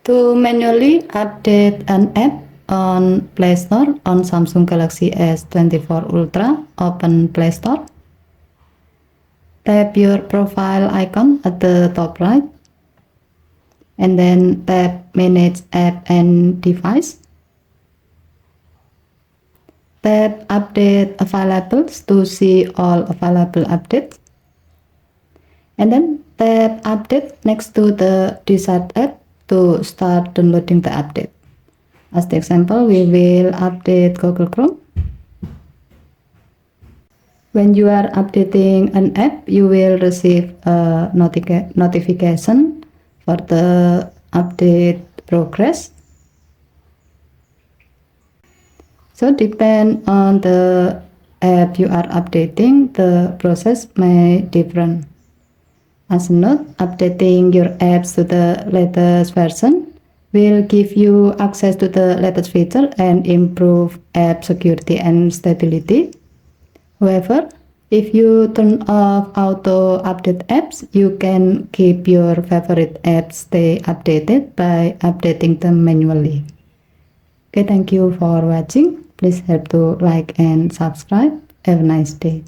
To manually update an app on Play Store on Samsung Galaxy S24 Ultra, open Play Store. Tap your profile icon at the top right, and then tap Manage App and Device. Tap Update Availables to see all available updates, and then tap Update next to the desired app to start downloading the update. As the example, we will update Google Chrome. When you are updating an app, you will receive a notification for the update progress. So depend on the app you are updating, the process may different. As a note, updating your apps to the latest version will give you access to the latest feature and improve app security and stability. However, if you turn off auto update apps, you can keep your favorite apps stay updated by updating them manually. Okay, thank you for watching. Please help to like and subscribe. Have a nice day.